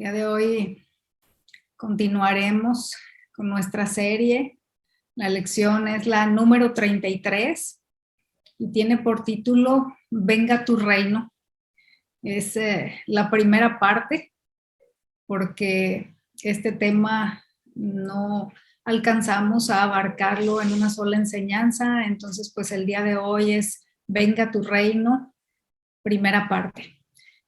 día de hoy continuaremos con nuestra serie. La lección es la número 33 y tiene por título Venga tu reino. Es la primera parte porque este tema no alcanzamos a abarcarlo en una sola enseñanza, entonces pues el día de hoy es Venga tu reino, primera parte.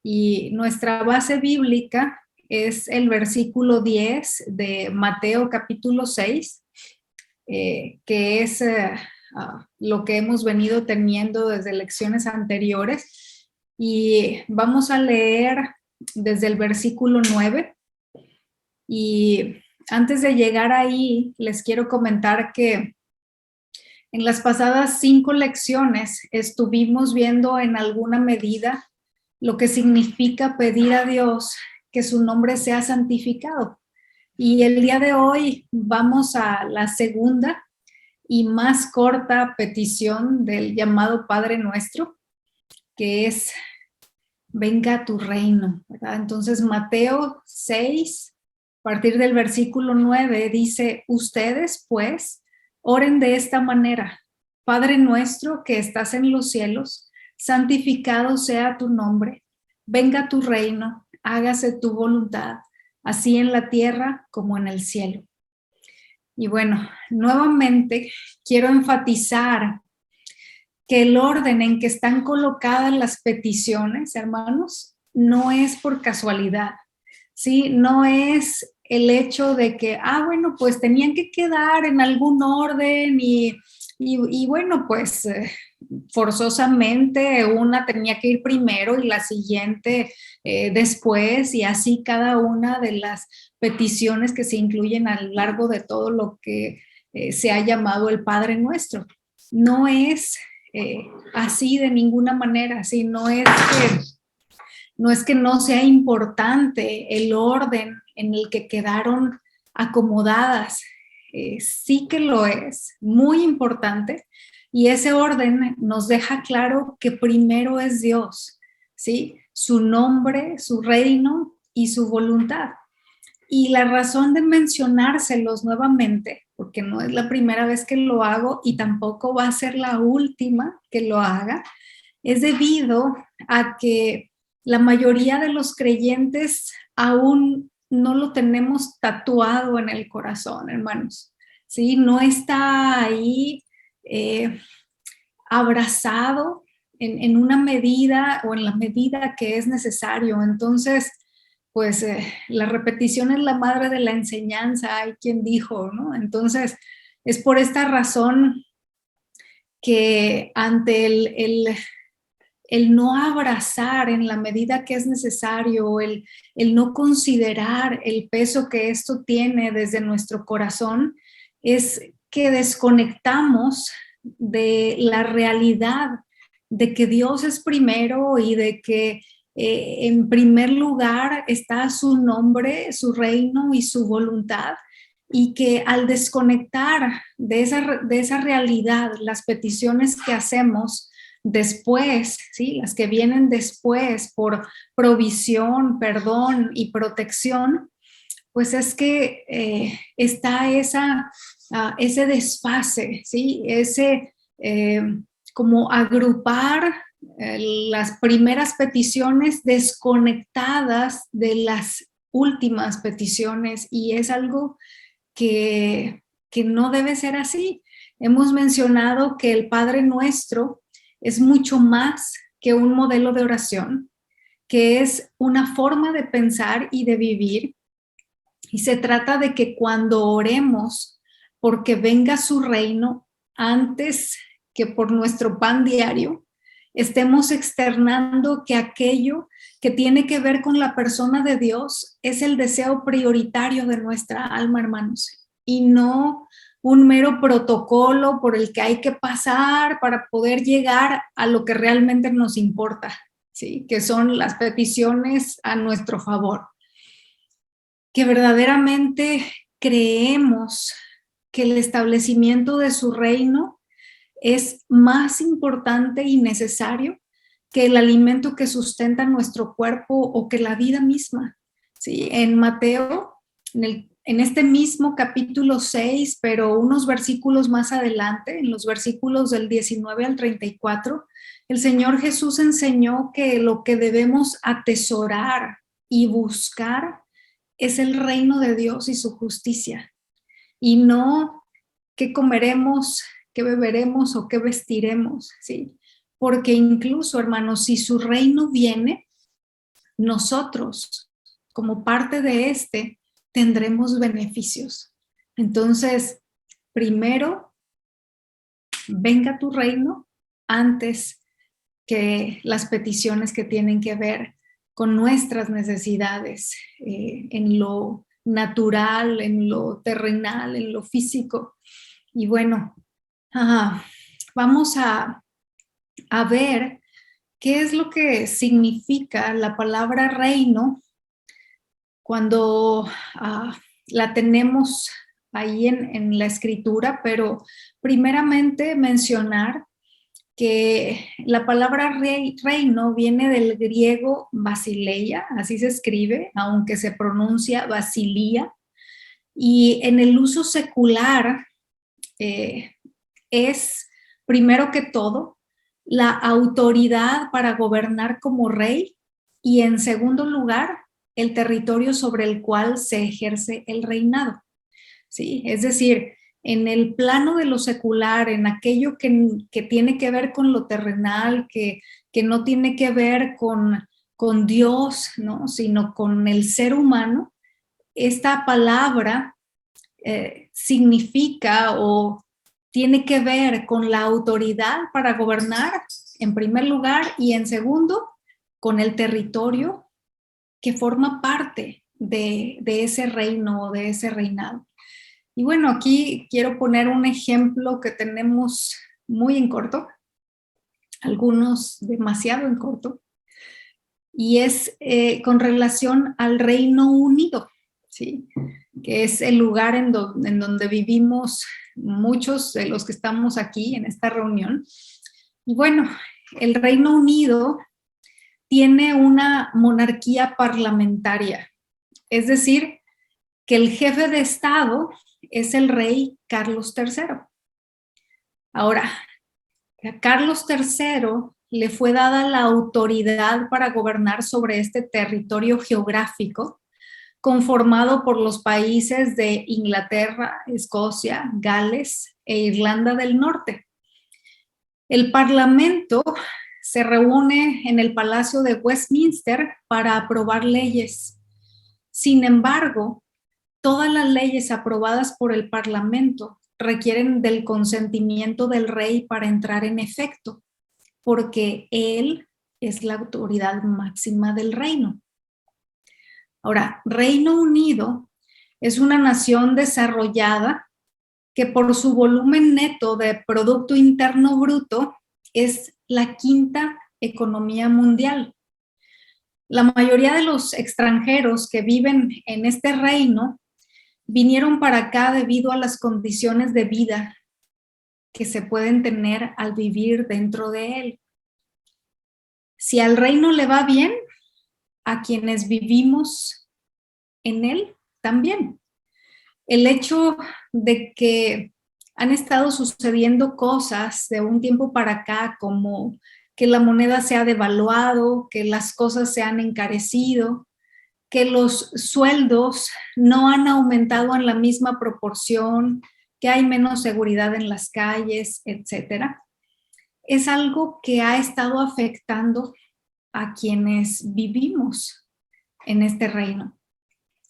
Y nuestra base bíblica es el versículo 10 de Mateo capítulo 6, que es lo que hemos venido teniendo desde lecciones anteriores. Y vamos a leer desde el versículo 9. Y antes de llegar ahí, les quiero comentar que en las pasadas 5 lecciones estuvimos viendo en alguna medida lo que significa pedir a Dios que su nombre sea santificado. Y el día de hoy vamos a la segunda y más corta petición del llamado Padre Nuestro, que es venga tu reino, ¿verdad? Entonces Mateo 6, a partir del versículo 9, dice, ustedes pues oren de esta manera, Padre nuestro que estás en los cielos, santificado sea tu nombre, venga tu reino, hágase tu voluntad, así en la tierra como en el cielo. Y bueno, nuevamente quiero enfatizar que el orden en que están colocadas las peticiones, hermanos, no es por casualidad, ¿sí? No es el hecho de que, bueno, pues tenían que quedar en algún orden y bueno, pues forzosamente una tenía que ir primero y la siguiente después, y así cada una de las peticiones que se incluyen a lo largo de todo lo que se ha llamado el Padre Nuestro. No es así de ninguna manera, ¿sí? No es que no sea importante el orden en el que quedaron acomodadas, sí que lo es, muy importante, y ese orden nos deja claro que primero es Dios, ¿sí? Su nombre, su reino y su voluntad. Y la razón de mencionárselos nuevamente, porque no es la primera vez que lo hago y tampoco va a ser la última que lo haga, es debido a que la mayoría de los creyentes aún no lo tenemos tatuado en el corazón, hermanos. ¿Sí? No está ahí abrazado en una medida o en la medida que es necesario. Entonces, pues la repetición es la madre de la enseñanza, hay quien dijo, ¿no? Entonces, es por esta razón que ante el no abrazar en la medida que es necesario, el no considerar el peso que esto tiene desde nuestro corazón, es que desconectamos de la realidad de que Dios es primero y de que en primer lugar está su nombre, su reino y su voluntad, y que al desconectar de esa realidad, las peticiones que hacemos después, ¿sí? Las que vienen después por provisión, perdón y protección, pues es que está ese desfase, ¿sí? Ese como agrupar las primeras peticiones desconectadas de las últimas peticiones, y es algo que no debe ser así. Hemos mencionado que el Padre Nuestro es mucho más que un modelo de oración, que es una forma de pensar y de vivir. Y se trata de que cuando oremos porque venga su reino antes que por nuestro pan diario, estemos externando que aquello que tiene que ver con la persona de Dios es el deseo prioritario de nuestra alma, hermanos, y no un mero protocolo por el que hay que pasar para poder llegar a lo que realmente nos importa, ¿sí? Que son las peticiones a nuestro favor. Que verdaderamente creemos que el establecimiento de su reino es más importante y necesario que el alimento que sustenta nuestro cuerpo o que la vida misma. ¿sí? En Mateo, en este mismo capítulo 6, pero unos versículos más adelante, en los versículos del 19 al 34, el Señor Jesús enseñó que lo que debemos atesorar y buscar es el reino de Dios y su justicia, y no qué comeremos, qué beberemos o qué vestiremos, ¿sí? Porque incluso, hermanos, si su reino viene, nosotros, como parte de este, tendremos beneficios. Entonces, primero, venga tu reino antes que las peticiones que tienen que ver con nuestras necesidades en lo natural, en lo terrenal, en lo físico. Y bueno, vamos a ver qué es lo que significa la palabra reino cuando la tenemos ahí en la escritura, pero primeramente mencionar que la palabra reino viene del griego basileia, así se escribe, aunque se pronuncia basilia, y en el uso secular es, primero que todo, la autoridad para gobernar como rey y, en segundo lugar, el territorio sobre el cual se ejerce el reinado. ¿Sí? Es decir, en el plano de lo secular, en aquello que tiene que ver con lo terrenal, que no tiene que ver con Dios, ¿no? Sino con el ser humano, esta palabra significa o tiene que ver con la autoridad para gobernar, en primer lugar, y en segundo, con el territorio que forma parte de ese reino o de ese reinado. Y bueno, aquí quiero poner un ejemplo que tenemos muy en corto, algunos demasiado en corto, y es con relación al Reino Unido, ¿sí? Que es el lugar en donde vivimos muchos de los que estamos aquí en esta reunión. Y bueno, el Reino Unido tiene una monarquía parlamentaria, es decir, que el jefe de Estado es el rey Carlos III. Ahora, a Carlos III le fue dada la autoridad para gobernar sobre este territorio geográfico conformado por los países de Inglaterra, Escocia, Gales e Irlanda del Norte. El Parlamento se reúne en el Palacio de Westminster para aprobar leyes. Sin embargo, todas las leyes aprobadas por el Parlamento requieren del consentimiento del rey para entrar en efecto, porque él es la autoridad máxima del reino. Ahora, Reino Unido es una nación desarrollada que por su volumen neto de Producto Interno Bruto es la quinta economía mundial. La mayoría de los extranjeros que viven en este reino vinieron para acá debido a las condiciones de vida que se pueden tener al vivir dentro de él. Si al reino le va bien, a quienes vivimos en él también. El hecho de que han estado sucediendo cosas de un tiempo para acá, como que la moneda se ha devaluado, que las cosas se han encarecido, que los sueldos no han aumentado en la misma proporción, que hay menos seguridad en las calles, etcétera, es algo que ha estado afectando a quienes vivimos en este reino.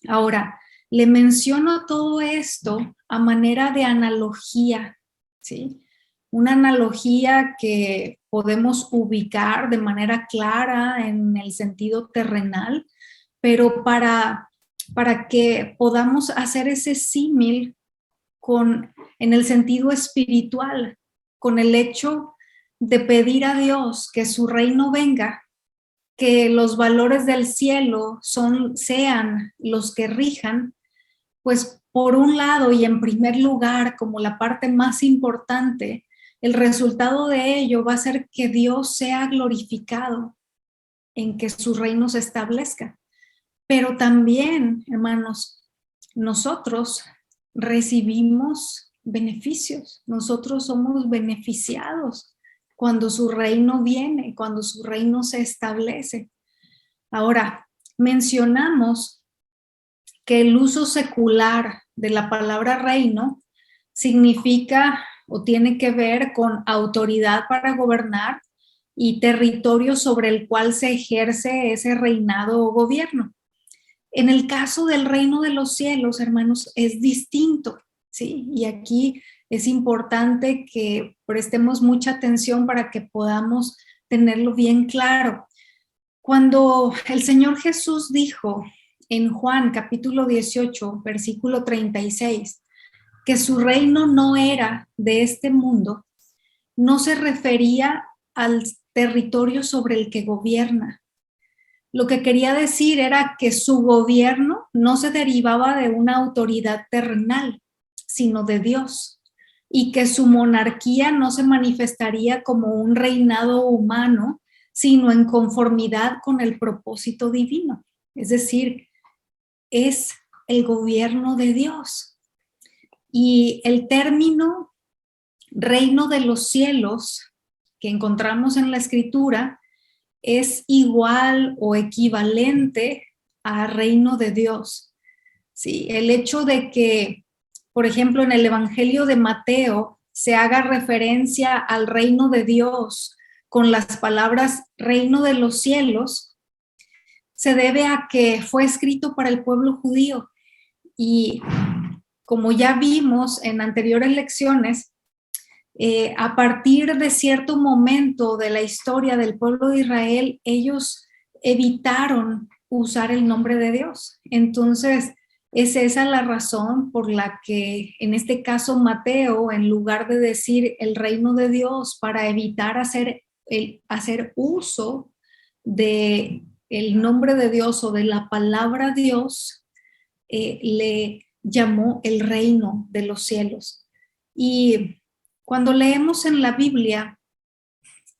Ahora, le menciono todo esto a manera de analogía, ¿sí? Una analogía que podemos ubicar de manera clara en el sentido terrenal, pero para que podamos hacer ese símil en el sentido espiritual, con el hecho de pedir a Dios que su reino venga, que los valores del cielo sean los que rijan, pues por un lado y en primer lugar, como la parte más importante, el resultado de ello va a ser que Dios sea glorificado en que su reino se establezca. Pero también, hermanos, nosotros recibimos beneficios, nosotros somos beneficiados cuando su reino viene, cuando su reino se establece. Ahora, mencionamos que el uso secular de la palabra reino significa o tiene que ver con autoridad para gobernar y territorio sobre el cual se ejerce ese reinado o gobierno. En el caso del reino de los cielos, hermanos, es distinto, ¿sí? Y aquí es importante que prestemos mucha atención para que podamos tenerlo bien claro. Cuando el Señor Jesús dijo en Juan capítulo 18, versículo 36, que su reino no era de este mundo, no se refería al territorio sobre el que gobierna. Lo que quería decir era que su gobierno no se derivaba de una autoridad terrenal, sino de Dios, y que su monarquía no se manifestaría como un reinado humano, sino en conformidad con el propósito divino. Es decir, es el gobierno de Dios. Y el término reino de los cielos que encontramos en la Escritura es igual o equivalente a reino de Dios. ¿Sí? El hecho de que, por ejemplo, en el Evangelio de Mateo se haga referencia al reino de Dios con las palabras reino de los cielos, se debe a que fue escrito para el pueblo judío. Y como ya vimos en anteriores lecciones, a partir de cierto momento de la historia del pueblo de Israel, ellos evitaron usar el nombre de Dios. Entonces, es esa la razón por la que en este caso Mateo, en lugar de decir el reino de Dios, para evitar hacer uso de el nombre de Dios o de la palabra Dios, le llamó el reino de los cielos. Y cuando leemos en la Biblia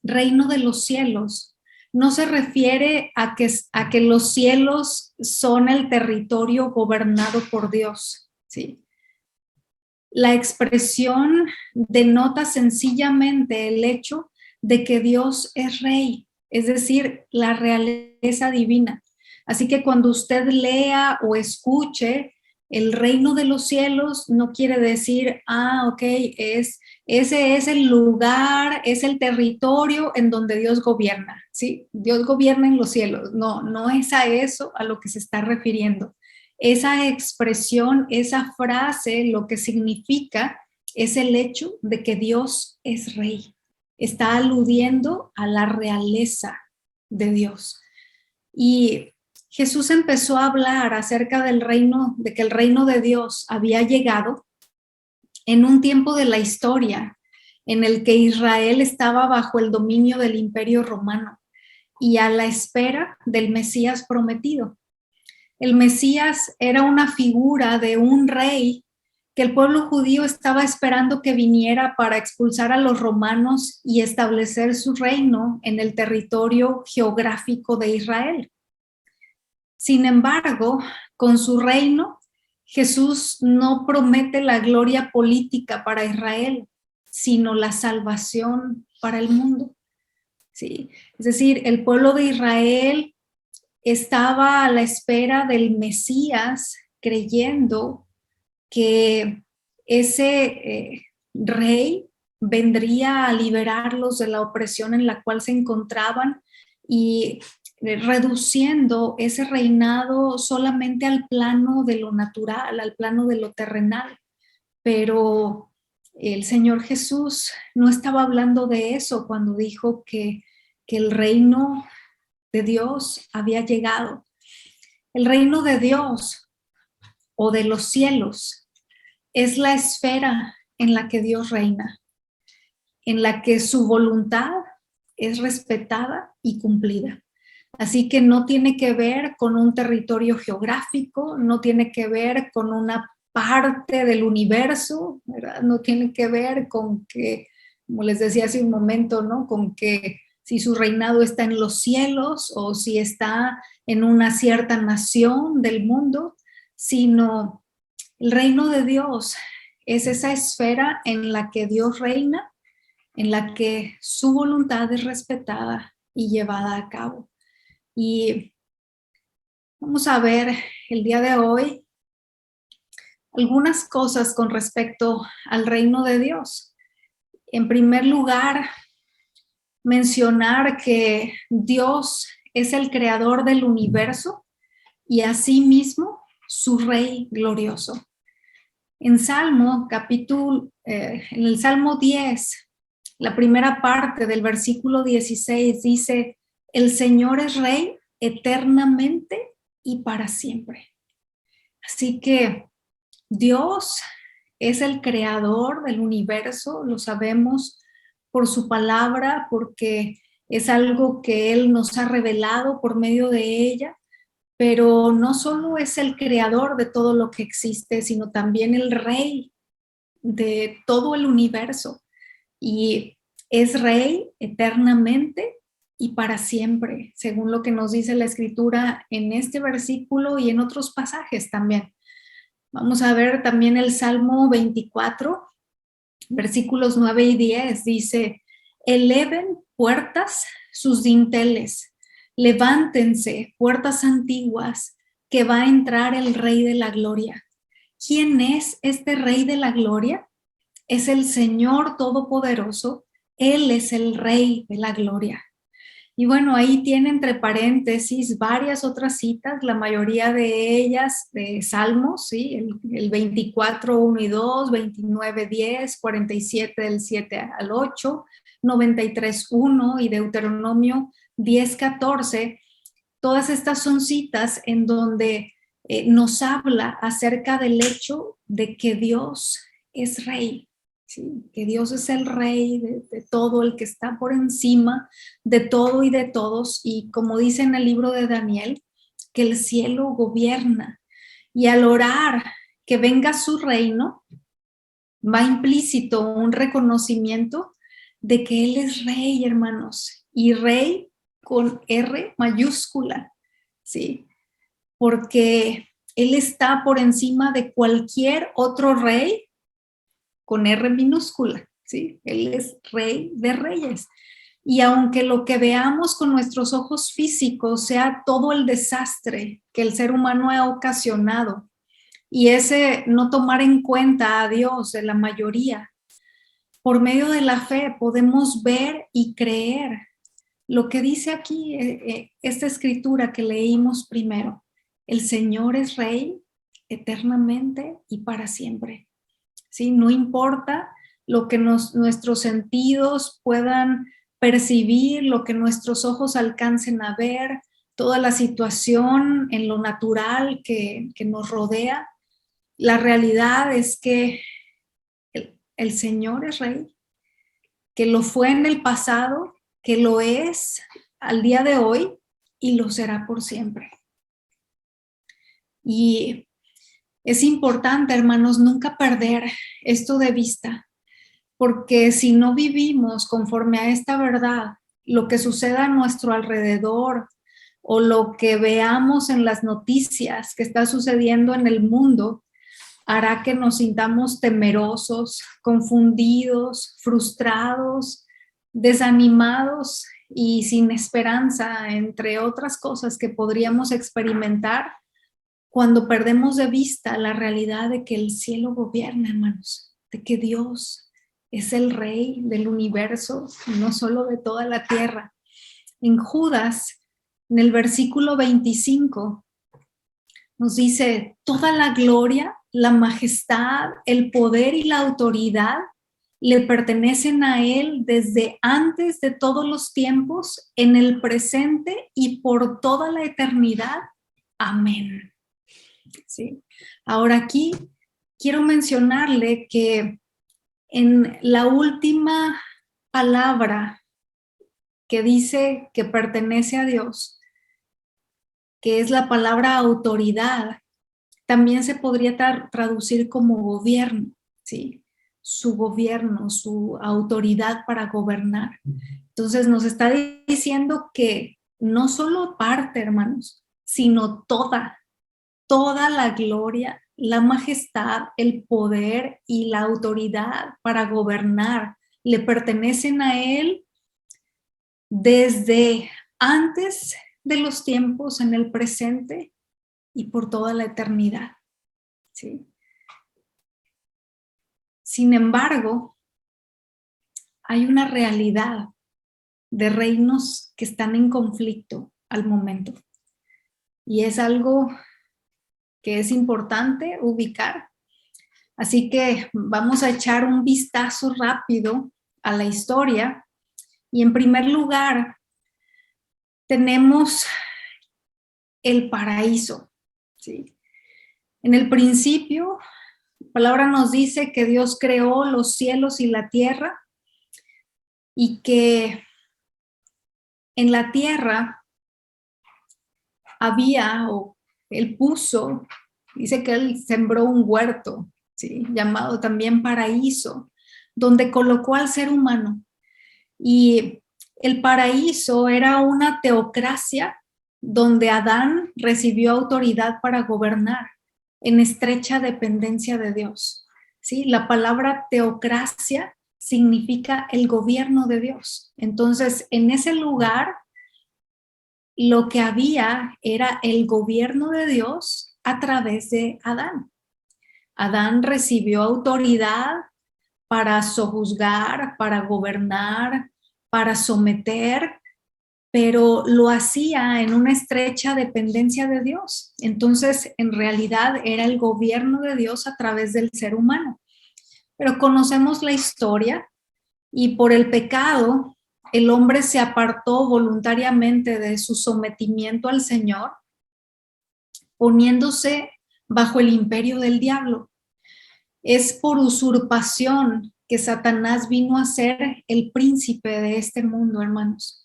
reino de los cielos, no se refiere a que los cielos son el territorio gobernado por Dios, ¿sí? La expresión denota sencillamente el hecho de que Dios es rey, es decir, la realeza divina. Así que cuando usted lea o escuche el reino de los cielos, no quiere decir, ok, ese es el lugar, es el territorio en donde Dios gobierna, ¿sí? Dios gobierna en los cielos. No, no es a eso a lo que se está refiriendo. Esa expresión, esa frase, lo que significa es el hecho de que Dios es rey. Está aludiendo a la realeza de Dios. Y Jesús empezó a hablar acerca del reino, de que el reino de Dios había llegado en un tiempo de la historia en el que Israel estaba bajo el dominio del Imperio Romano y a la espera del Mesías prometido. El Mesías era una figura de un rey que el pueblo judío estaba esperando que viniera para expulsar a los romanos y establecer su reino en el territorio geográfico de Israel. Sin embargo, con su reino, Jesús no promete la gloria política para Israel, sino la salvación para el mundo. ¿Sí? Es decir, el pueblo de Israel estaba a la espera del Mesías, creyendo que ese rey vendría a liberarlos de la opresión en la cual se encontraban y reduciendo ese reinado solamente al plano de lo natural, al plano de lo terrenal. Pero el Señor Jesús no estaba hablando de eso cuando dijo que el reino de Dios había llegado. El reino de Dios o de los cielos es la esfera en la que Dios reina, en la que su voluntad es respetada y cumplida. Así que no tiene que ver con un territorio geográfico, no tiene que ver con una parte del universo, ¿verdad? No tiene que ver con que, como les decía hace un momento, ¿no? Con que si su reinado está en los cielos o si está en una cierta nación del mundo, sino el reino de Dios es esa esfera en la que Dios reina, en la que su voluntad es respetada y llevada a cabo. Y vamos a ver el día de hoy algunas cosas con respecto al reino de Dios. En primer lugar, mencionar que Dios es el creador del universo y asimismo su rey glorioso. En en el Salmo 10, la primera parte del versículo 16 dice: el Señor es rey eternamente y para siempre. Así que Dios es el creador del universo, lo sabemos por su palabra, porque es algo que Él nos ha revelado por medio de ella, pero no solo es el creador de todo lo que existe, sino también el rey de todo el universo. Y es rey eternamente y para siempre, según lo que nos dice la Escritura en este versículo y en otros pasajes también. Vamos a ver también el Salmo 24, versículos 9 y 10, dice: eleven puertas sus dinteles, levántense puertas antiguas, que va a entrar el Rey de la Gloria. ¿Quién es este Rey de la Gloria? Es el Señor Todopoderoso, Él es el Rey de la Gloria. Y bueno, ahí tiene entre paréntesis varias otras citas, la mayoría de ellas de Salmos, ¿sí? El 24, 1 y 2, 29, 10, 47 del 7 al 8, 93, 1 y Deuteronomio 10, 14. Todas estas son citas en donde nos habla acerca del hecho de que Dios es rey. ¿Sí? Que Dios es el rey de todo, el que está por encima de todo y de todos, y como dice en el libro de Daniel, que el cielo gobierna, y al orar que venga su reino, va implícito un reconocimiento de que Él es rey, hermanos, y rey con R mayúscula, ¿sí? Porque Él está por encima de cualquier otro rey con R minúscula, ¿sí? Él es rey de reyes. Y aunque lo que veamos con nuestros ojos físicos sea todo el desastre que el ser humano ha ocasionado, y ese no tomar en cuenta a Dios de la mayoría, por medio de la fe podemos ver y creer lo que dice aquí esta escritura que leímos primero. El Señor es rey eternamente y para siempre. ¿Sí? No importa lo que nuestros sentidos puedan percibir, lo que nuestros ojos alcancen a ver, toda la situación en lo natural que nos rodea. La realidad es que el Señor es rey, que lo fue en el pasado, que lo es al día de hoy y lo será por siempre. Y es importante, hermanos, nunca perder esto de vista, porque si no vivimos conforme a esta verdad, lo que suceda a nuestro alrededor o lo que veamos en las noticias que está sucediendo en el mundo, hará que nos sintamos temerosos, confundidos, frustrados, desanimados y sin esperanza, entre otras cosas que podríamos experimentar cuando perdemos de vista la realidad de que el cielo gobierna, hermanos, de que Dios es el rey del universo, no solo de toda la tierra. En Judas, en el versículo 25, nos dice: toda la gloria, la majestad, el poder y la autoridad le pertenecen a Él desde antes de todos los tiempos, en el presente y por toda la eternidad. Amén. ¿Sí? Ahora aquí quiero mencionarle que en la última palabra que dice que pertenece a Dios, que es la palabra autoridad, también se podría traducir como gobierno, ¿sí? Su gobierno, su autoridad para gobernar. Entonces nos está diciendo que no solo parte, hermanos, sino toda la gloria, la majestad, el poder y la autoridad para gobernar le pertenecen a Él desde antes de los tiempos, en el presente y por toda la eternidad. ¿Sí? Sin embargo, hay una realidad de reinos que están en conflicto al momento. Y es algo que es importante ubicar. Así que vamos a echar un vistazo rápido a la historia. Y en primer lugar, tenemos el paraíso. ¿Sí? En el principio, la palabra nos dice que Dios creó los cielos y la tierra y que en la tierra había, o Él puso, dice que Él sembró un huerto, ¿sí? Llamado también paraíso, donde colocó al ser humano. Y el paraíso era una teocracia donde Adán recibió autoridad para gobernar en estrecha dependencia de Dios. ¿Sí? La palabra teocracia significa el gobierno de Dios. Entonces, en ese lugar, lo que había era el gobierno de Dios a través de Adán. Adán recibió autoridad para sojuzgar, para gobernar, para someter, pero lo hacía en una estrecha dependencia de Dios. Entonces, en realidad era el gobierno de Dios a través del ser humano. Pero conocemos la historia y por el pecado, el hombre se apartó voluntariamente de su sometimiento al Señor, poniéndose bajo el imperio del diablo. Es por usurpación que Satanás vino a ser el príncipe de este mundo, hermanos,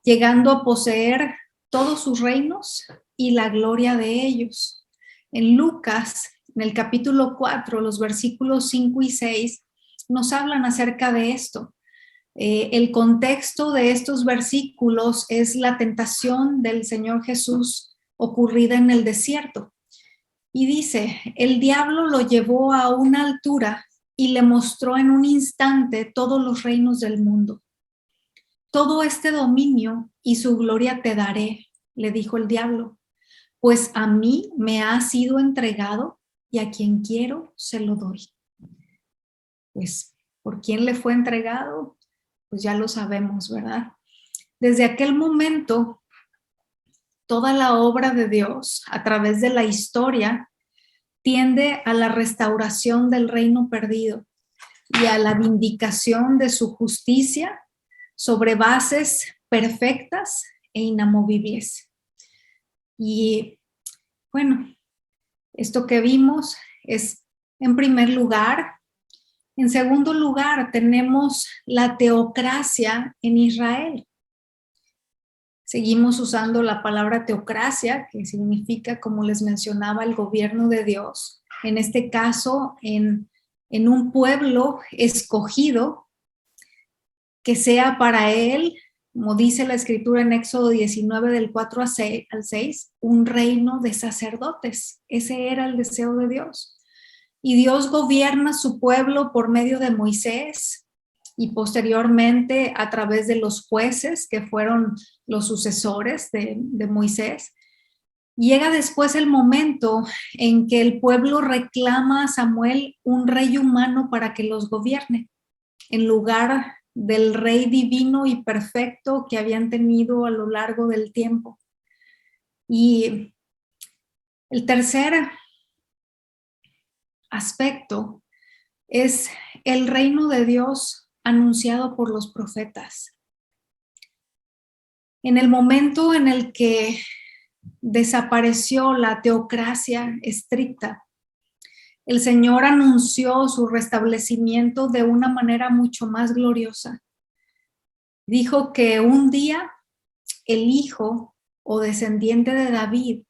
llegando a poseer todos sus reinos y la gloria de ellos. En Lucas, en el capítulo 4, los versículos 5 y 6, nos hablan acerca de esto. El contexto de estos versículos es la tentación del Señor Jesús ocurrida en el desierto. Y dice, el diablo lo llevó a una altura y le mostró en un instante todos los reinos del mundo. Todo este dominio y su gloria te daré, le dijo el diablo, pues a mí me ha sido entregado y a quien quiero se lo doy. Pues, ¿por quién le fue entregado? Pues ya lo sabemos, ¿verdad? Desde aquel momento, toda la obra de Dios a través de la historia tiende a la restauración del reino perdido y a la vindicación de su justicia sobre bases perfectas e inamovibles. Y bueno, esto que vimos es en primer lugar. En segundo lugar, tenemos la teocracia en Israel. Seguimos usando la palabra teocracia, que significa, como les mencionaba, el gobierno de Dios. En este caso, en un pueblo escogido que sea para él, como dice la escritura en Éxodo 19 del 4 al 6, un reino de sacerdotes. Ese era el deseo de Dios. Y Dios gobierna su pueblo por medio de Moisés y posteriormente a través de los jueces que fueron los sucesores de Moisés. Llega después el momento en que el pueblo reclama a Samuel un rey humano para que los gobierne, en lugar del rey divino y perfecto que habían tenido a lo largo del tiempo. Y el tercer aspecto es el reino de Dios anunciado por los profetas. En el momento en el que desapareció la teocracia estricta, el Señor anunció su restablecimiento de una manera mucho más gloriosa. Dijo que un día el hijo o descendiente de David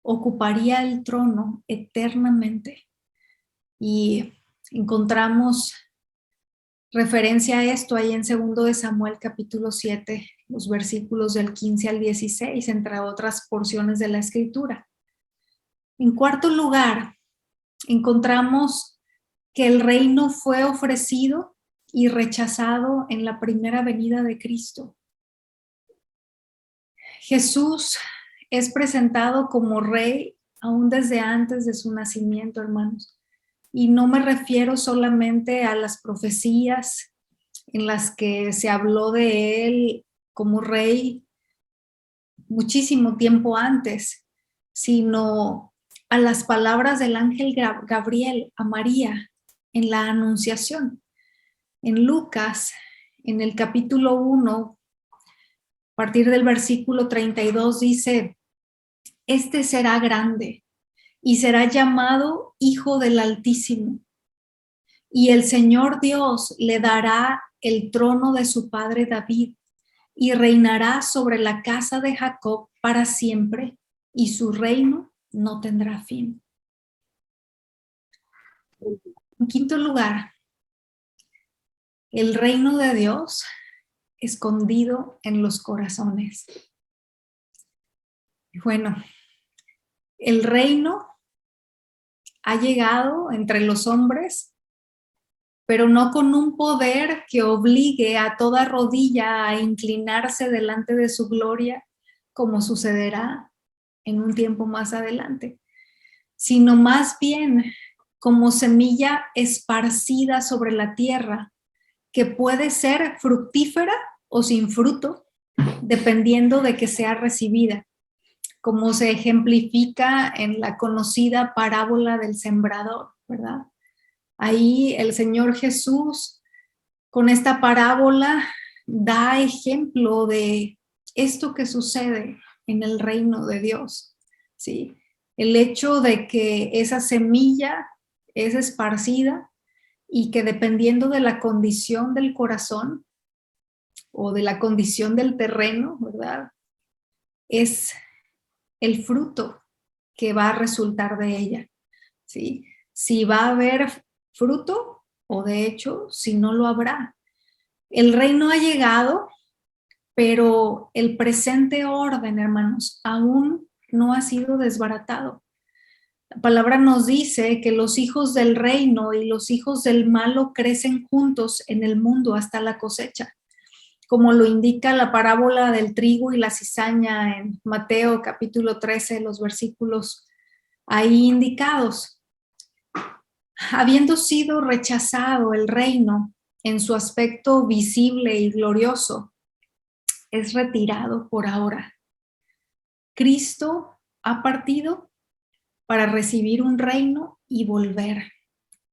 ocuparía el trono eternamente. Y encontramos referencia a esto ahí en 2 de Samuel capítulo 7, los versículos del 15 al 16, entre otras porciones de la Escritura. En cuarto lugar, encontramos que el reino fue ofrecido y rechazado en la primera venida de Cristo. Jesús es presentado como rey aún desde antes de su nacimiento, hermanos. Y no me refiero solamente a las profecías en las que se habló de él como rey muchísimo tiempo antes, sino a las palabras del ángel Gabriel a María en la Anunciación. En Lucas, en el capítulo 1, a partir del versículo 32, dice: este será grande y será llamado Hijo del Altísimo, y el Señor Dios le dará el trono de su padre David, y reinará sobre la casa de Jacob para siempre, y su reino no tendrá fin. En quinto lugar, el reino de Dios escondido en los corazones. Bueno, el reino ha llegado entre los hombres, pero no con un poder que obligue a toda rodilla a inclinarse delante de su gloria, como sucederá en un tiempo más adelante, sino más bien como semilla esparcida sobre la tierra, que puede ser fructífera o sin fruto, dependiendo de que sea recibida, como se ejemplifica en la conocida parábola del sembrador, ¿verdad? Ahí el Señor Jesús, con esta parábola, da ejemplo de esto que sucede en el reino de Dios, ¿sí? El hecho de que esa semilla es esparcida y que dependiendo de la condición del corazón o de la condición del terreno, ¿verdad? Es el fruto que va a resultar de ella, ¿sí? Si va a haber fruto o de hecho, si no lo habrá. El reino ha llegado, pero el presente orden, hermanos, aún no ha sido desbaratado. La palabra nos dice que los hijos del reino y los hijos del malo crecen juntos en el mundo hasta la cosecha, como lo indica la parábola del trigo y la cizaña en Mateo capítulo 13, los versículos ahí indicados. Habiendo sido rechazado el reino en su aspecto visible y glorioso, es retirado por ahora. Cristo ha partido para recibir un reino y volver,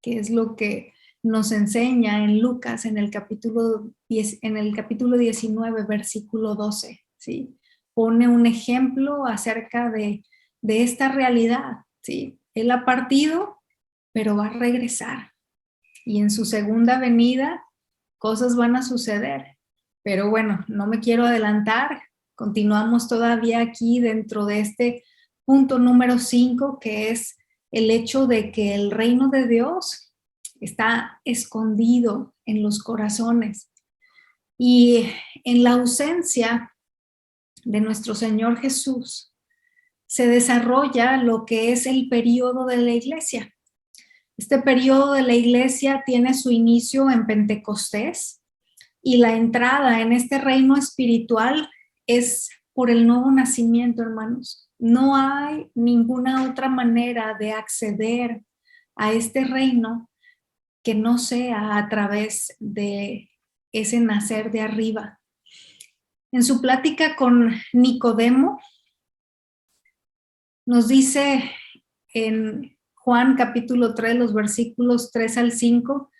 que es lo que nos enseña en Lucas en el capítulo 19, versículo 12, ¿sí? Pone un ejemplo acerca de esta realidad, ¿sí? Él ha partido, pero va a regresar. Y en su segunda venida, cosas van a suceder. Pero bueno, no me quiero adelantar. Continuamos todavía aquí dentro de este punto número 5, que es el hecho de que el reino de Dios está escondido en los corazones. Y en la ausencia de nuestro Señor Jesús, se desarrolla lo que es el periodo de la iglesia. Este periodo de la iglesia tiene su inicio en Pentecostés y la entrada en este reino espiritual es por el nuevo nacimiento, hermanos. No hay ninguna otra manera de acceder a este reino que no sea a través de ese nacer de arriba. En su plática con Nicodemo, nos dice en Juan capítulo 3, los versículos 3 al 5,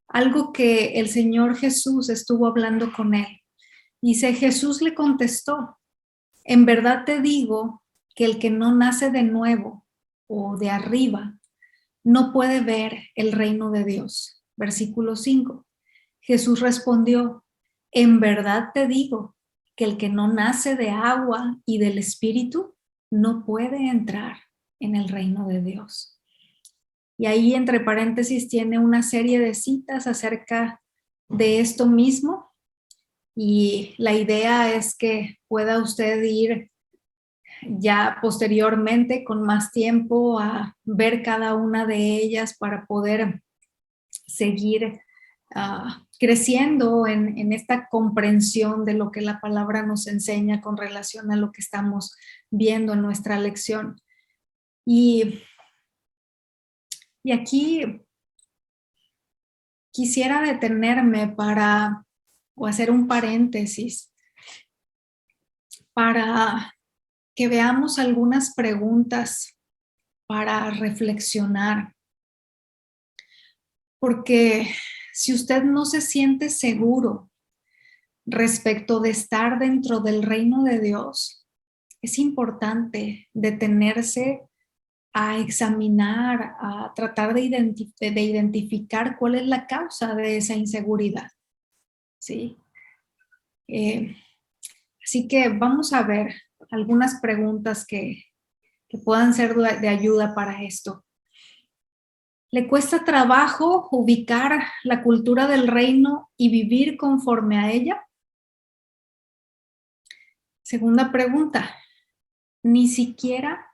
algo que el Señor Jesús estuvo hablando con él. Dice: Jesús le contestó: en verdad te digo que el que no nace de nuevo o de arriba no puede ver el reino de Dios. Versículo 5. Jesús respondió: en verdad te digo que el que no nace de agua y del Espíritu no puede entrar en el reino de Dios. Y ahí entre paréntesis tiene una serie de citas acerca de esto mismo, y la idea es que pueda usted ir ya posteriormente con más tiempo a ver cada una de ellas para poder seguir creciendo en esta comprensión de lo que la palabra nos enseña con relación a lo que estamos viendo en nuestra lección. Y aquí quisiera detenerme o hacer un paréntesis para que veamos algunas preguntas para reflexionar. Porque si usted no se siente seguro respecto de estar dentro del reino de Dios, es importante detenerse a examinar, a tratar de identificar cuál es la causa de esa inseguridad, ¿sí? Así que vamos a ver algunas preguntas que puedan ser de ayuda para esto. ¿Le cuesta trabajo ubicar la cultura del reino y vivir conforme a ella? Segunda pregunta, ¿ni siquiera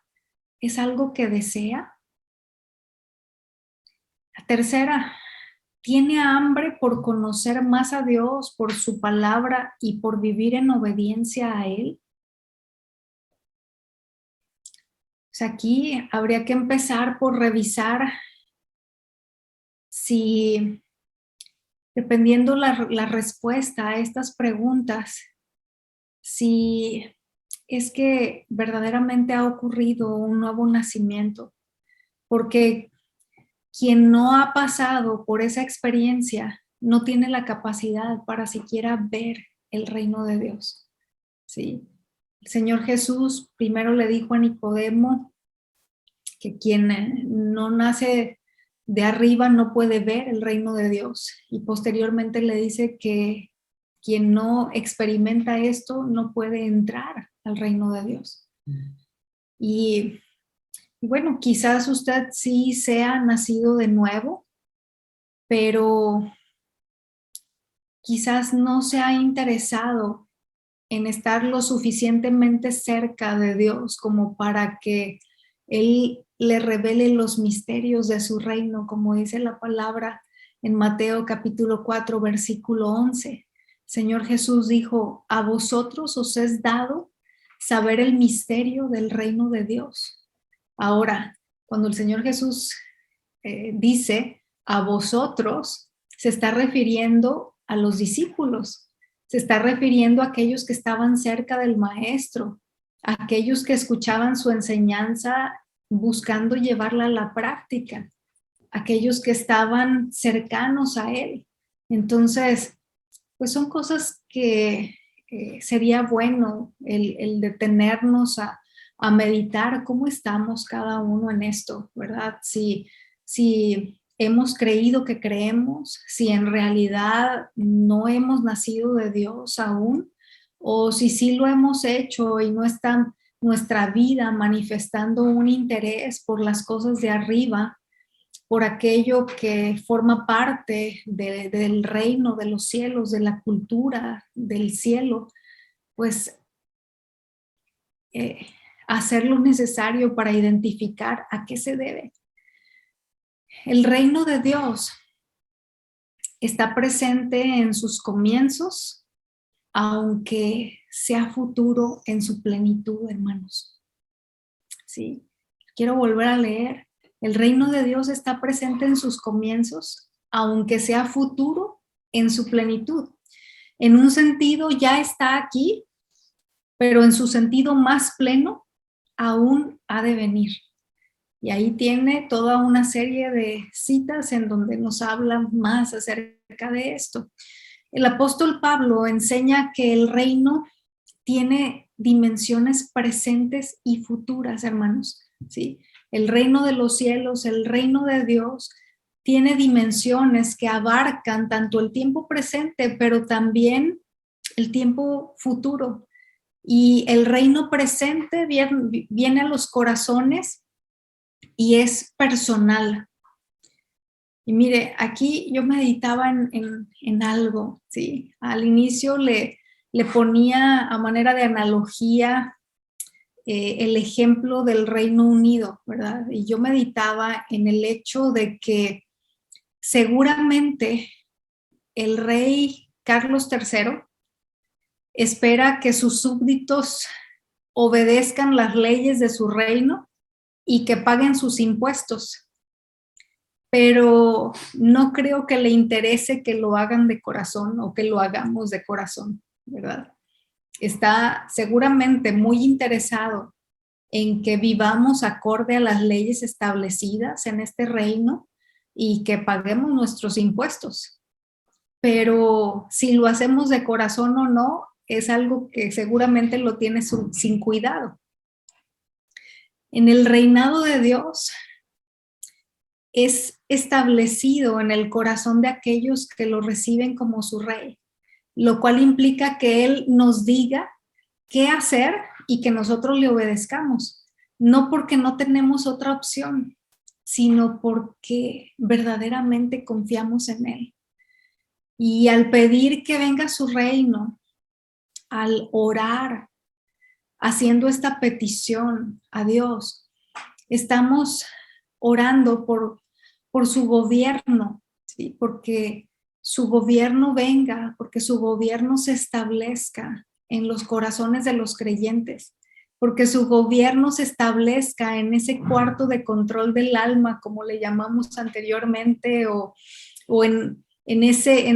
es algo que desea? La tercera, ¿tiene hambre por conocer más a Dios, por su palabra y por vivir en obediencia a Él? Pues aquí habría que empezar por revisar si, dependiendo la respuesta a estas preguntas, si es que verdaderamente ha ocurrido un nuevo nacimiento, porque quien no ha pasado por esa experiencia no tiene la capacidad para siquiera ver el reino de Dios, ¿sí? El Señor Jesús primero le dijo a Nicodemo que quien no nace de arriba no puede ver el reino de Dios, y posteriormente le dice que quien no experimenta esto no puede entrar al reino de Dios. Y bueno, quizás usted sí sea nacido de nuevo, pero quizás no se ha interesado en estar lo suficientemente cerca de Dios como para que Él le revele los misterios de su reino, como dice la palabra en Mateo capítulo 4, versículo 11. Señor Jesús dijo, a vosotros os es dado saber el misterio del reino de Dios. Ahora, cuando el Señor Jesús dice a vosotros, se está refiriendo a los discípulos, se está refiriendo a aquellos que estaban cerca del maestro, a aquellos que escuchaban su enseñanza buscando llevarla a la práctica, aquellos que estaban cercanos a él. Entonces, pues son cosas que sería bueno el detenernos a meditar cómo estamos cada uno en esto, ¿verdad? Si hemos creído que creemos, si en realidad no hemos nacido de Dios aún, o si sí lo hemos hecho y no está nuestra vida manifestando un interés por las cosas de arriba, por aquello que forma parte del reino de los cielos, de la cultura del cielo, pues hacer lo necesario para identificar a qué se debe. El reino de Dios está presente en sus comienzos, aunque sea futuro en su plenitud, hermanos. Sí, quiero volver a leer. El reino de Dios está presente en sus comienzos, aunque sea futuro en su plenitud. En un sentido ya está aquí, pero en su sentido más pleno aún ha de venir. Y ahí tiene toda una serie de citas en donde nos hablan más acerca de esto. El apóstol Pablo enseña que el reino tiene dimensiones presentes y futuras, hermanos, ¿sí? El reino de los cielos, el reino de Dios, tiene dimensiones que abarcan tanto el tiempo presente, pero también el tiempo futuro. Y el reino presente viene a los corazones y es personal. Y mire, aquí yo meditaba en algo, ¿sí? Al inicio le ponía a manera de analogía el ejemplo del Reino Unido, ¿verdad? Y yo meditaba en el hecho de que seguramente el rey Carlos III espera que sus súbditos obedezcan las leyes de su reino y que paguen sus impuestos, pero no creo que le interese que lo hagan de corazón o que lo hagamos de corazón, ¿verdad? Está seguramente muy interesado en que vivamos acorde a las leyes establecidas en este reino y que paguemos nuestros impuestos. Pero si lo hacemos de corazón o no, es algo que seguramente lo tiene sin cuidado. En el reinado de Dios es establecido en el corazón de aquellos que lo reciben como su rey, lo cual implica que Él nos diga qué hacer y que nosotros le obedezcamos, no porque no tenemos otra opción, sino porque verdaderamente confiamos en Él. Y al pedir que venga su reino, al orar, haciendo esta petición a Dios, estamos orando por su gobierno, ¿sí? Porque su gobierno venga, porque su gobierno se establezca en los corazones de los creyentes, porque su gobierno se establezca en ese cuarto de control del alma, como le llamamos anteriormente, o en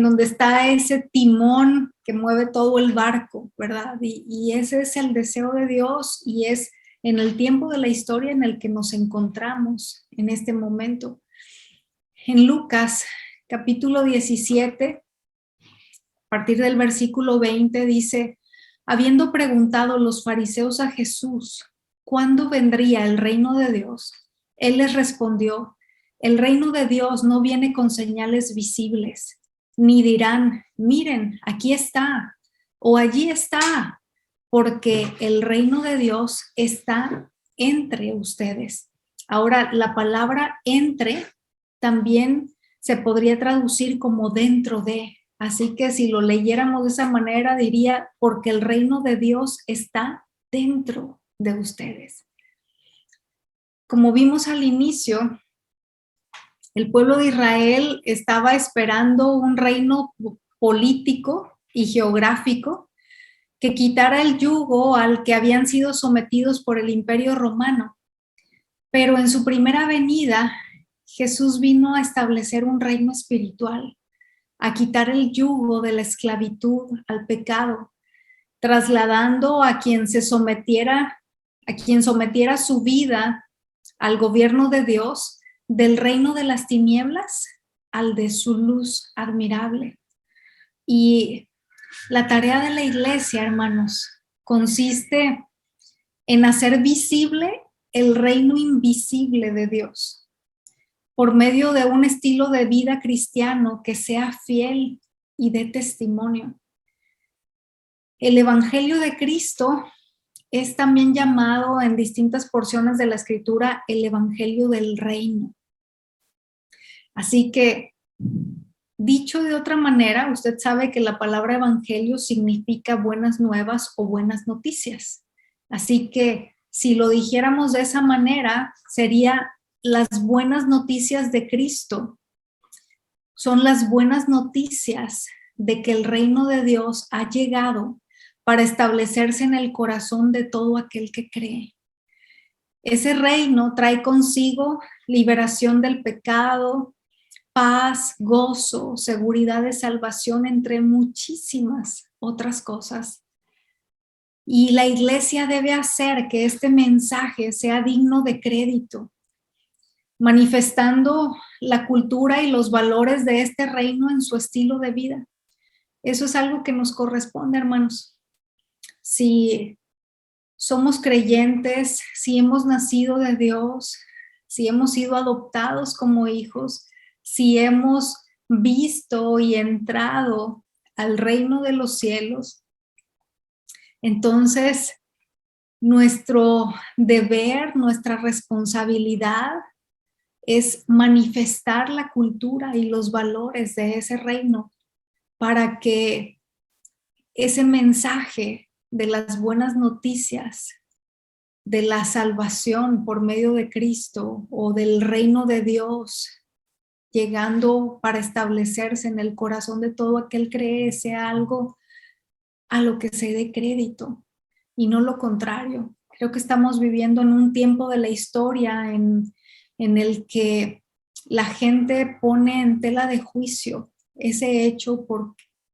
donde está ese timón que mueve todo el barco, ¿verdad? Y ese es el deseo de Dios y es en el tiempo de la historia en el que nos encontramos en este momento. En Lucas, capítulo 17, a partir del versículo 20, dice, habiendo preguntado los fariseos a Jesús, ¿cuándo vendría el reino de Dios? Él les respondió, el reino de Dios no viene con señales visibles, ni dirán, miren, aquí está, o allí está, porque el reino de Dios está entre ustedes. Ahora, la palabra entre también se podría traducir como dentro de. Así que si lo leyéramos de esa manera, diría, porque el reino de Dios está dentro de ustedes. Como vimos al inicio, el pueblo de Israel estaba esperando un reino político y geográfico que quitara el yugo al que habían sido sometidos por el Imperio Romano. Pero en su primera venida, Jesús vino a establecer un reino espiritual, a quitar el yugo de la esclavitud al pecado, trasladando a quien sometiera su vida al gobierno de Dios, del reino de las tinieblas al de su luz admirable. Y la tarea de la iglesia, hermanos, consiste en hacer visible el reino invisible de Dios por medio de un estilo de vida cristiano que sea fiel y dé testimonio. El Evangelio de Cristo es también llamado en distintas porciones de la Escritura el Evangelio del Reino. Así que, dicho de otra manera, usted sabe que la palabra evangelio significa buenas nuevas o buenas noticias. Así que, si lo dijéramos de esa manera, sería las buenas noticias de Cristo. Son las buenas noticias de que el reino de Dios ha llegado para establecerse en el corazón de todo aquel que cree. Ese reino trae consigo liberación del pecado, paz, gozo, seguridad de salvación, entre muchísimas otras cosas. Y la iglesia debe hacer que este mensaje sea digno de crédito, manifestando la cultura y los valores de este reino en su estilo de vida. Eso es algo que nos corresponde, hermanos. Si somos creyentes, si hemos nacido de Dios, si hemos sido adoptados como hijos, si hemos visto y entrado al reino de los cielos, entonces nuestro deber, nuestra responsabilidad es manifestar la cultura y los valores de ese reino para que ese mensaje de las buenas noticias, de la salvación por medio de Cristo o del reino de Dios, llegando para establecerse en el corazón de todo aquel que cree, sea algo a lo que se dé crédito y no lo contrario. Creo que estamos viviendo en un tiempo de la historia en el que la gente pone en tela de juicio ese hecho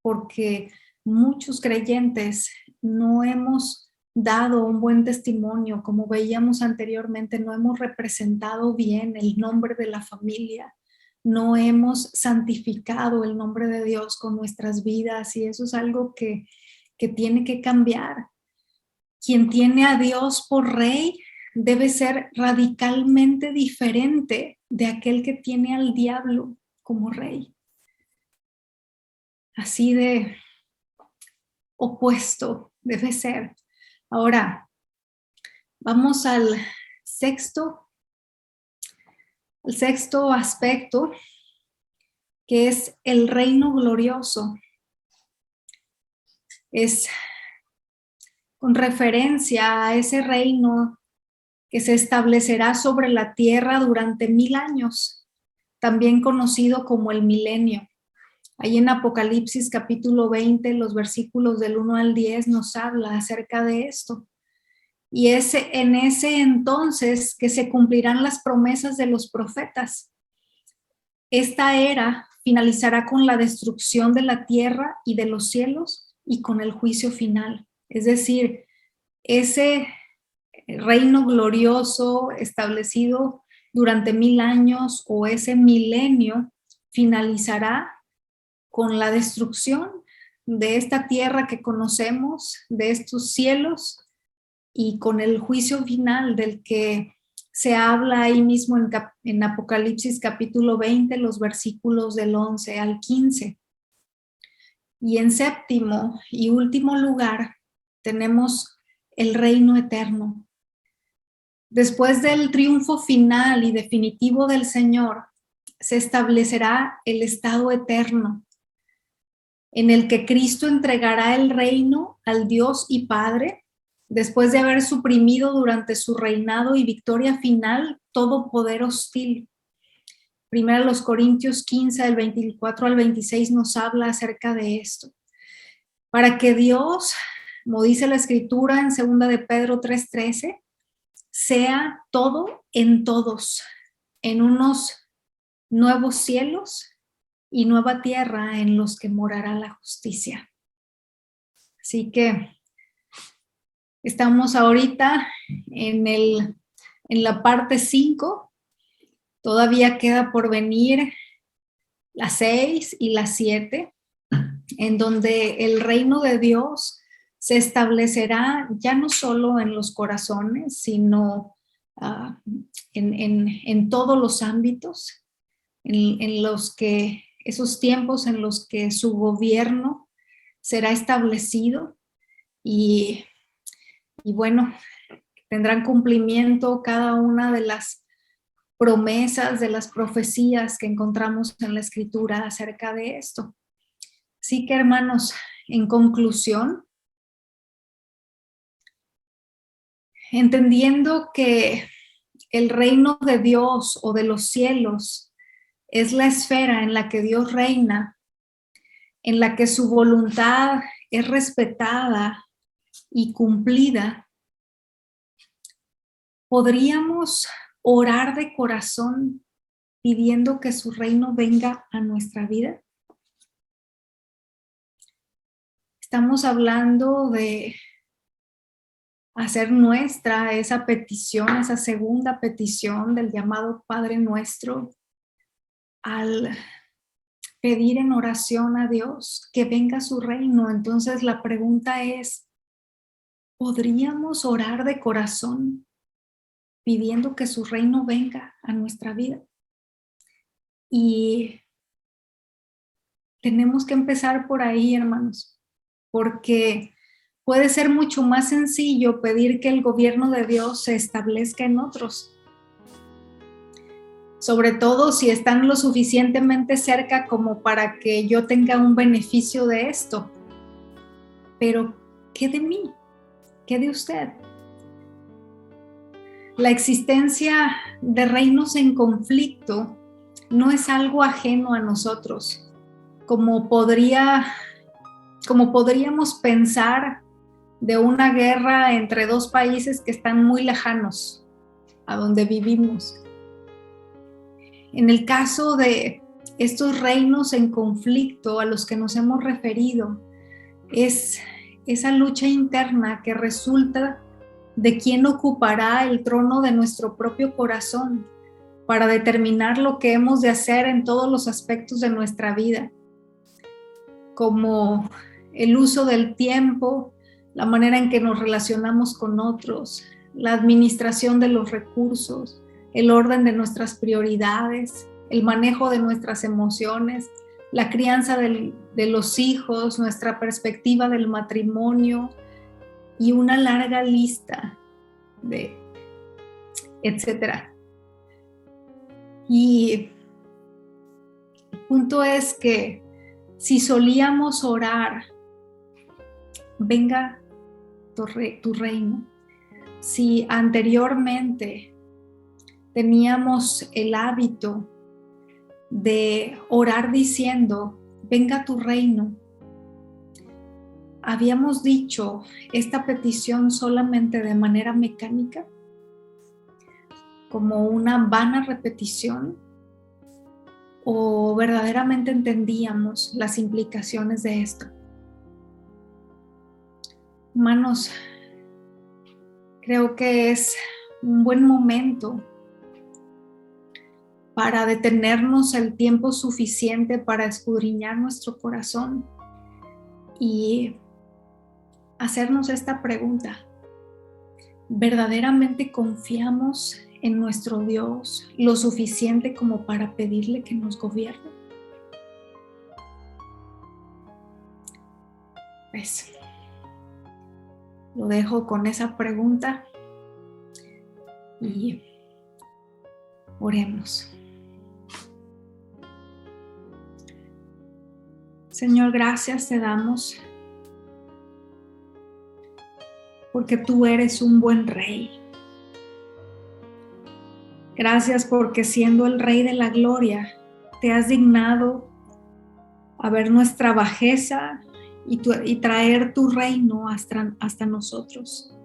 porque muchos creyentes no hemos dado un buen testimonio, como veíamos anteriormente, no hemos representado bien el nombre de la familia, no hemos santificado el nombre de Dios con nuestras vidas, y eso es algo que tiene que cambiar. Quien tiene a Dios por rey debe ser radicalmente diferente de aquel que tiene al diablo como rey. Así de opuesto debe ser. Ahora, vamos al sexto aspecto, que es el reino glorioso. Es con referencia a ese reino que se establecerá sobre la tierra durante 1000 años, también conocido como el milenio. Ahí en Apocalipsis capítulo 20, los versículos del 1 al 10 nos habla acerca de esto. Y es en ese entonces que se cumplirán las promesas de los profetas. Esta era finalizará con la destrucción de la tierra y de los cielos y con el juicio final. Es decir, ese reino glorioso establecido durante 1000 años o ese milenio finalizará con la destrucción de esta tierra que conocemos, de estos cielos, y con el juicio final del que se habla ahí mismo en Apocalipsis capítulo 20, los versículos del 11 al 15. Y en séptimo y último lugar tenemos el reino eterno. Después del triunfo final y definitivo del Señor, se establecerá el estado eterno, en el que Cristo entregará el reino al Dios y Padre, después de haber suprimido durante su reinado y victoria final todo poder hostil. Primero los Corintios 15, del 24 al 26 nos habla acerca de esto. Para que Dios, como dice la Escritura en 2 de Pedro 3:13, sea todo en todos, en unos nuevos cielos y nueva tierra en los que morará la justicia. Así que estamos ahorita en la parte 5, todavía queda por venir la 6 y la 7, en donde el reino de Dios se establecerá ya no solo en los corazones, sino en todos los ámbitos, en los que esos tiempos en los que su gobierno será establecido y bueno, tendrán cumplimiento cada una de las promesas, de las profecías que encontramos en la Escritura acerca de esto. Así que, hermanos, en conclusión, entendiendo que el reino de Dios o de los cielos es la esfera en la que Dios reina, en la que su voluntad es respetada y cumplida, podríamos orar de corazón pidiendo que su reino venga a nuestra vida. Estamos hablando de hacer nuestra esa petición, esa segunda petición del llamado Padre Nuestro, al pedir en oración a Dios que venga su reino. Entonces la pregunta es, ¿podríamos orar de corazón pidiendo que su reino venga a nuestra vida? Y tenemos que empezar por ahí, hermanos, porque puede ser mucho más sencillo pedir que el gobierno de Dios se establezca en otros. sobre todo si están lo suficientemente cerca como para que yo tenga un beneficio de esto. Pero, ¿qué de mí? ¿Qué de usted? La existencia de reinos en conflicto no es algo ajeno a nosotros, como podríamos pensar de una guerra entre dos países que están muy lejanos a donde vivimos. En el caso de estos reinos en conflicto a los que nos hemos referido, es esa lucha interna que resulta de quién ocupará el trono de nuestro propio corazón para determinar lo que hemos de hacer en todos los aspectos de nuestra vida, como el uso del tiempo, la manera en que nos relacionamos con otros, la administración de los recursos, el orden de nuestras prioridades, el manejo de nuestras emociones, la crianza de los hijos, nuestra perspectiva del matrimonio y una larga lista de etcétera. Y el punto es que si solíamos orar, venga tu reino, si anteriormente teníamos el hábito de orar diciendo, venga tu reino, habíamos dicho esta petición solamente de manera mecánica, como una vana repetición, o verdaderamente entendíamos las implicaciones de esto. Hermanos, creo que es un buen momento para detenernos el tiempo suficiente para escudriñar nuestro corazón y hacernos esta pregunta. ¿Verdaderamente confiamos en nuestro Dios lo suficiente como para pedirle que nos gobierne? Pues lo dejo con esa pregunta y oremos. Señor, gracias te damos porque tú eres un buen rey. Gracias porque siendo el Rey de la Gloria, te has dignado a ver nuestra bajeza y traer tu reino hasta nosotros.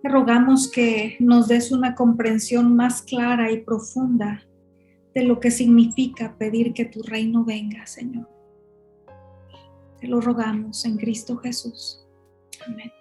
Te rogamos que nos des una comprensión más clara y profunda de lo que significa pedir que tu reino venga, Señor. Te lo rogamos en Cristo Jesús. Amén.